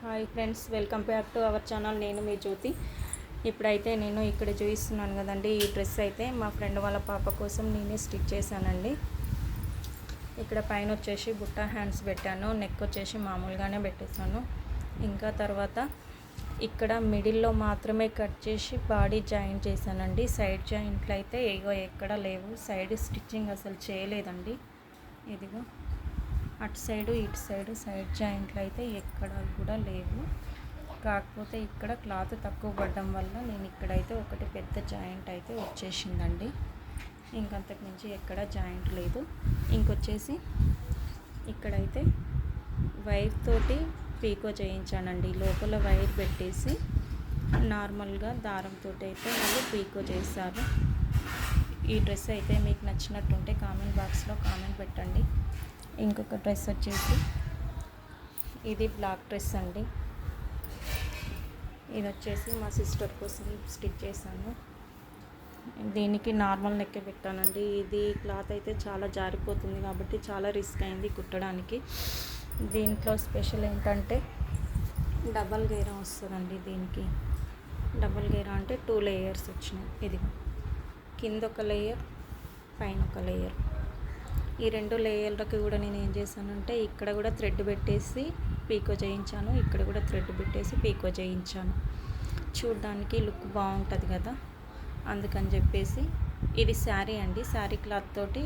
Hi friends, welcome back to our channel. నేను మీ జ్యోతి. ఇప్పుడైతే నేను ఇక్కడ చూపిస్తున్నాను కదండి, ఈ డ్రెస్ అయితే మా ఫ్రెండ్ వాళ్ళ పాప కోసం నేనే స్టిచ్ చేశానండి. ఇక్కడ పైన వచ్చేసి బుట్ట హ్యాండ్స్ పెట్టాను, నెక్ వచ్చేసి మామూలుగానే పెట్టేశాను. ఇంకా తర్వాత ఇక్కడ మిడిల్లో మాత్రమే కట్ చేసి బాడీ జాయింట్ చేశానండి. సైడ్ జాయింట్లు అయితే ఎక్కడ లేవు, సైడ్ స్టిచ్చింగ్ అసలు చేయలేదండి. ఇదిగో అటు సైడు ఇటు సైడు సైడ్ జాయింట్లు అయితే ఎక్కడ కూడా లేవు. కాకపోతే ఇక్కడ క్లాత్ తక్కువ పడడం వల్ల నేను ఇక్కడైతే ఒకటి పెద్ద జాయింట్ అయితే వచ్చేసిందండి. ఇంకంతకు మించి ఎక్కడ జాయింట్ లేదు. ఇంకొచ్చేసి ఇక్కడైతే వైర్ తోటి పీకో చేయించానండి. లోపల వైర్ పెట్టేసి నార్మల్గా దారంతో అయితే మళ్ళీ పీకో చేశాను. ఈ డ్రెస్ అయితే మీకు నచ్చినట్టుంటే కామెంట్ బాక్స్లో కామెంట్ పెట్టండి. ఇంకొక డ్రెస్ వచ్చేసి ఇది బ్లాక్ డ్రెస్ అండి. ఇది వచ్చేసి మా సిస్టర్ కోసం స్టిచ్ చేశాను. దీనికి నార్మల్ నెక్ పెట్టానండి. ఇది క్లాత్ అయితే చాలా జారిపోతుంది కాబట్టి చాలా రిస్క్ అయింది కుట్టడానికి. దీంట్లో స్పెషల్ ఏంటంటే డబల్ గేరా వస్తుందండి. దీనికి డబల్ గేరా అంటే 2 లేయర్స్ వచ్చినాయి. ఇది కింద ఒక లేయర్, పైన ఒక లేయర్. ఈ 2 లేయర్లకి కూడా నేను ఏం చేశానంటే ఇక్కడ కూడా థ్రెడ్ పెట్టేసి పీకో చేయించాను, ఇక్కడ కూడా థ్రెడ్ పెట్టేసి పీకో చేయించాను. చూడ్డానికి లుక్ బాగుంటుంది కదా, అందుకని చెప్పేసి. ఇది శారీ అండి. శారీ క్లాత్ తోటి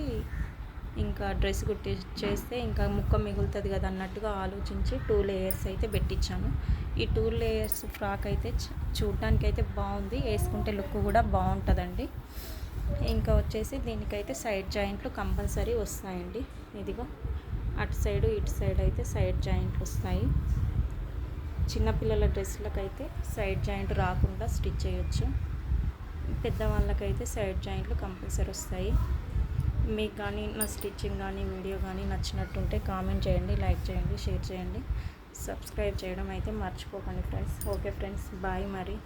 ఇంకా డ్రెస్ కుట్టి చేస్తే ఇంకా ముక్క మిగులుతుంది కదా అన్నట్టుగా ఆలోచించి 2 లేయర్స్ అయితే పెట్టించాను. ఈ 2 లేయర్స్ ఫ్రాక్ అయితే చూడ్డానికి అయితే బాగుంది, వేసుకుంటే లుక్ కూడా బాగుంటుందండి. ఇంకా వచ్చేసి దీనికైతే సైడ్ జాయింట్లు కంపల్సరీ వస్తాయండి. ఇదిగో అటు సైడు ఇటు సైడ్ అయితే సైడ్ జాయింట్లు వస్తాయి. చిన్నపిల్లల డ్రెస్సులకైతే సైడ్ జాయింట్ రాకుండా స్టిచ్ చేయొచ్చు. పెద్దవాళ్ళకైతే సైడ్ జాయింట్లు కంపల్సరీ వస్తాయి. మీకు కానీ నా స్టిచ్చింగ్ కానీ వీడియో కానీ నచ్చినట్టుంటే కామెంట్ చేయండి, లైక్ చేయండి, షేర్ చేయండి, సబ్స్క్రైబ్ చేయడం అయితే మర్చిపోకండి ఫ్రెండ్స్. ఓకే ఫ్రెండ్స్, బాయ్ మరి.